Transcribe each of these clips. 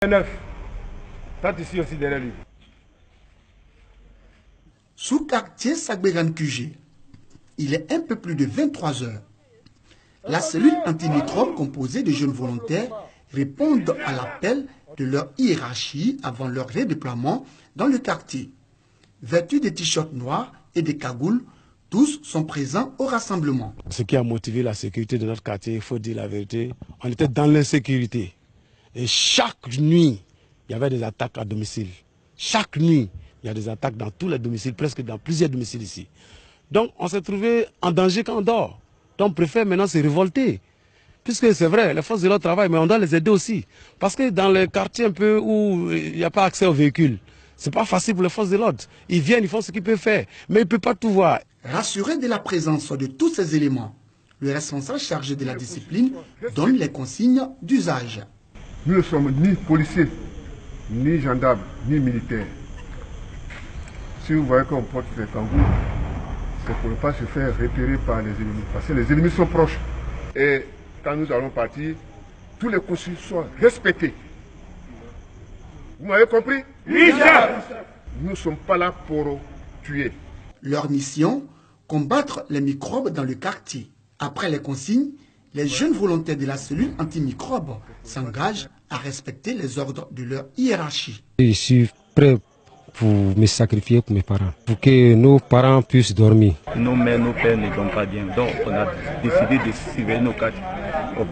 9. Tant ici aussi derrière lui. Sous-quartier Sagbegan QG, il est un peu plus de 23 heures. La cellule antimicrobe composée de jeunes volontaires répondent à l'appel de leur hiérarchie avant leur redéploiement dans le quartier. Vêtus de t-shirts noirs et des cagoules, tous sont présents au rassemblement. Ce qui a motivé la sécurité de notre quartier, il faut dire la vérité, on était dans l'insécurité. Et chaque nuit, il y avait des attaques à domicile. Chaque nuit, il y a des attaques dans tous les domiciles, presque dans plusieurs domiciles ici. Donc on s'est trouvé en danger quand on dort. Donc on préfère maintenant se révolter. Puisque c'est vrai, les forces de l'ordre travaillent, mais on doit les aider aussi. Parce que dans les quartiers un peu où il n'y a pas accès aux véhicules, c'est pas facile pour les forces de l'ordre. Ils viennent, ils font ce qu'ils peuvent faire, mais ils ne peuvent pas tout voir. Rassuré de la présence de tous ces éléments, le responsable chargé de la discipline donne les consignes d'usage. Nous ne sommes ni policiers, ni gendarmes, ni militaires. Si vous voyez qu'on porte des tambours, c'est pour ne pas se faire repérer par les ennemis. Parce que les ennemis sont proches. Et quand nous allons partir, tous les consignes sont respectés. Vous m'avez compris? Oui, chef. Nous ne sommes pas là pour tuer. Leur mission, combattre les microbes dans le quartier. Après les consignes, les jeunes volontaires de la cellule antimicrobe s'engagent à respecter les ordres de leur hiérarchie. Je suis prêt pour me sacrifier pour mes parents, pour que nos parents puissent dormir. Nos mères, nos pères ne dorment pas bien, donc on a décidé de surveiller nos quartiers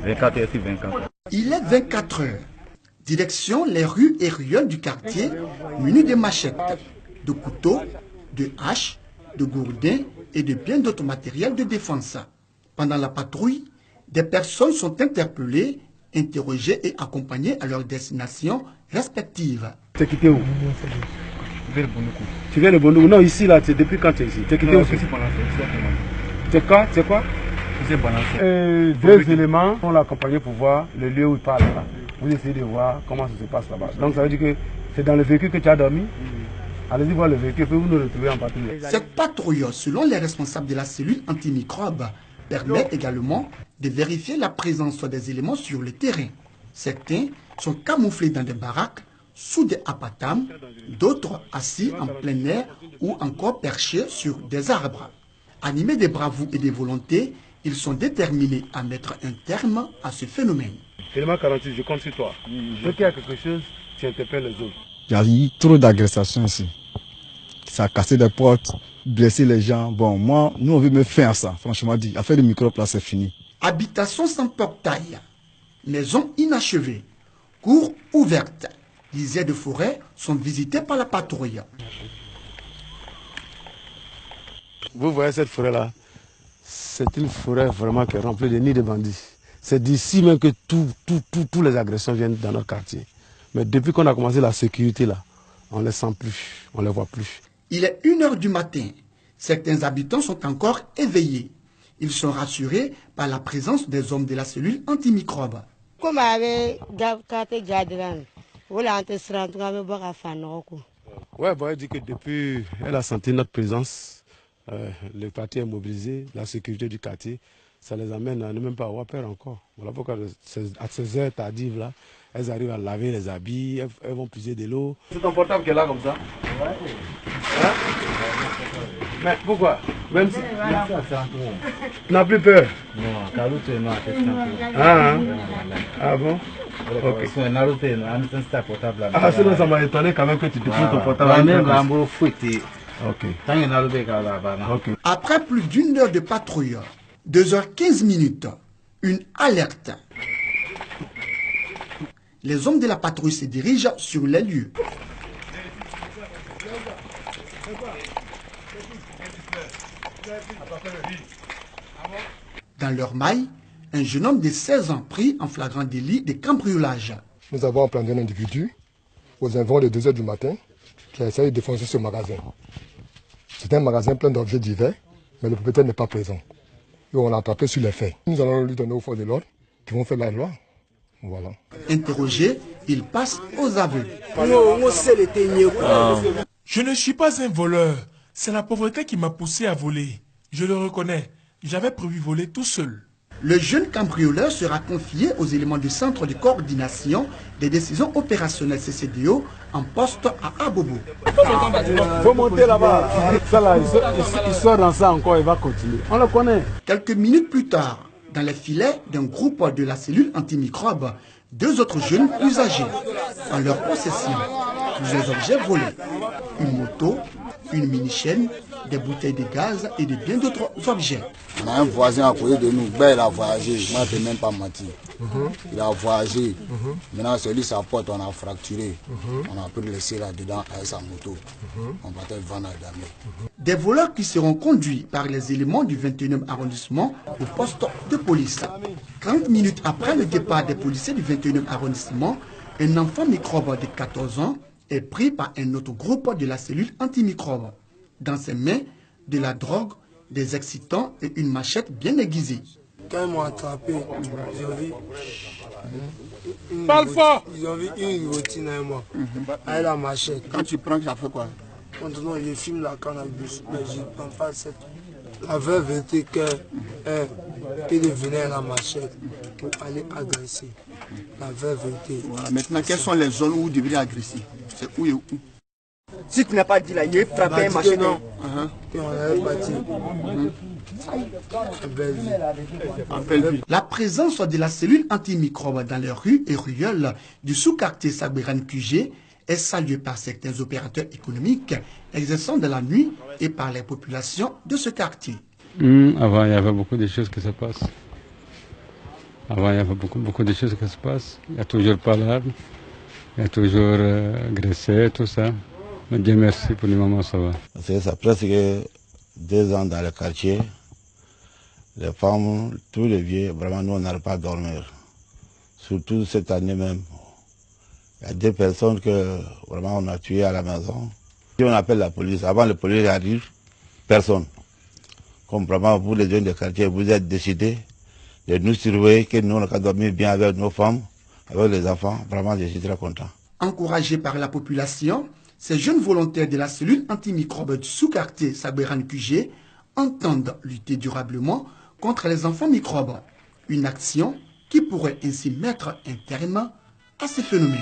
24 heures sur 24. Il est 24 heures. Direction les rues et ruelles du quartier, munis de machettes, de couteaux, de haches, de gourdins et de bien d'autres matériels de défense. Pendant la patrouille, des personnes sont interpellées, interrogées et accompagnées à leur destination respective. Tu es quitté où? Tu viens de Bondoukou? Non, ici, là, depuis quand tu es ici? Tu es quitté où? C'est quoi? C'est quoi? Deux éléments sont accompagnés pour voir le lieu où il parle. Là. Vous essayez de voir comment ça se passe là-bas. Donc ça veut dire que c'est dans le véhicule que tu as dormi. Allez-y voir le véhicule, puis vous nous retrouvez en patrouille. Cette patrouille, selon les responsables de la cellule antimicrobe, permet également de vérifier la présence des éléments sur le terrain. Certains sont camouflés dans des baraques, sous des apatams, d'autres assis en plein air ou encore perchés sur des arbres. Animés de bravoure et de volonté, ils sont déterminés à mettre un terme à ce phénomène. Élément 48, je compte sur toi. Dès qu'il y a quelque chose, tu interpelles les autres. Il y a eu trop d'agressions ici. Ça a cassé des portes, blessé les gens. Bon, moi, nous, on veut me faire ça, franchement dit. Affaire de microbe, là, c'est fini. Habitation sans portail, maison inachevée, cour ouverte, lisières de forêt sont visitées par la patrouille. Vous voyez cette forêt-là? C'est une forêt vraiment qui est remplie de nids de bandits. C'est d'ici même que tous les agressions viennent dans notre quartier. Mais depuis qu'on a commencé la sécurité là, on ne les sent plus, on ne les voit plus. Il est 1 h du matin. Certains habitants sont encore éveillés. Ils sont rassurés par la présence des hommes de la cellule antimicrobe. Ouais, bon, elle dit que depuis, elle a senti notre présence, le quartier est mobilisé, la sécurité du quartier, ça les amène à ne même pas avoir peur encore. Voilà pourquoi à ces heures tardives là, elles arrivent à laver les habits, elles vont puiser de l'eau. C'est ton portable qui est là comme ça? Ouais. Hein? Mais pourquoi? Même si... Tu n'as plus peur? Non, ah, hein? Ah bon? Ok. Ah, sinon ça m'a étonné quand même que tu te poses ton portable. Ok. Okay. Après plus d'1 heure de patrouille, 2h15, une alerte. Les hommes de la patrouille se dirigent sur les lieux. Dans leur maille, un jeune homme de 16 ans pris en flagrant délit de cambriolage. Nous avons appréhendé un individu aux environs de 2 h du matin qui a essayé de défoncer ce magasin. C'est un magasin plein d'objets divers, mais le propriétaire n'est pas présent. Et on l'a attrapé sur les faits. Nous allons lui donner aux forces de l'ordre qui vont faire la loi. Voilà. Interrogé, il passe aux aveux. Je ne suis pas un voleur. C'est la pauvreté qui m'a poussé à voler. Je le reconnais. J'avais prévu voler tout seul. Le jeune cambrioleur sera confié aux éléments du Centre de coordination des décisions opérationnelles CCDO en poste à Abobo. Il faut monter là-bas. Ça là, il sort dans ça encore, il va continuer. On le connaît. Quelques minutes plus tard, dans les filets d'un groupe de la cellule antimicrobe, 2 autres jeunes plus âgés. En leur possession, plusieurs objets volés. Une moto, une mini-chaîne, des bouteilles de gaz et de bien d'autres objets. On a un voisin à côté de nous, ben, il a voyagé, je ne peux même pas mentir. Il a voyagé. Maintenant, celui sa porte, on a fracturé. On a pu le laisser là-dedans avec sa moto. On va peut-être vendre à Damé. Des voleurs qui seront conduits par les éléments du 21e arrondissement au poste de police. 30 minutes après le départ des policiers du 21e arrondissement, un enfant microbe de 14 ans est pris par un autre groupe de la cellule antimicrobe. Dans ses mains, de la drogue, des excitants et une machette bien aiguisée. Quand ils m'ont attrapé, ils ont vu une routine à moi, avec la machette. Quand tu prends, ça fait quoi? Maintenant, je filme la cannabis, mais je ne prends pas cette. La vraie vérité qu'il venait à la machette pour aller agresser. La vraie vérité. Voilà. Maintenant, quelles sont les zones où vous devriez agresser? C'est où et où? Si tu n'as pas dit là, il est frappé un machette. Non. On avait bâti. La présence de la cellule antimicrobe dans les rues et ruelles du sous-quartier Sabéran QG est saluée par certains opérateurs économiques exerçant de la nuit et par les populations de ce quartier. Avant, il y avait beaucoup de choses qui se passent. Avant, il y avait beaucoup de choses qui se passent. Il y a toujours parlé, il y a toujours agressé, tout ça. Mais Dieu merci, pour le moment, ça va. C'est ça, presque 2 ans dans le quartier. Les femmes, tous les vieux, vraiment, nous, on n'arrive pas à dormir. Surtout cette année même. Il y a 2 personnes que vraiment on a tuées à la maison. Si on appelle la police, avant le police arrive, personne. Comme vraiment vous les jeunes de quartier, vous êtes décidés de nous surveiller, que nous on a dormir bien avec nos femmes, avec les enfants. Vraiment, je suis très content. Encouragés par la population, ces jeunes volontaires de la cellule antimicrobe du sous-quartier Sabéran QG entendent lutter durablement contre les enfants microbes. Une action qui pourrait ainsi mettre un terme à ces phénomènes.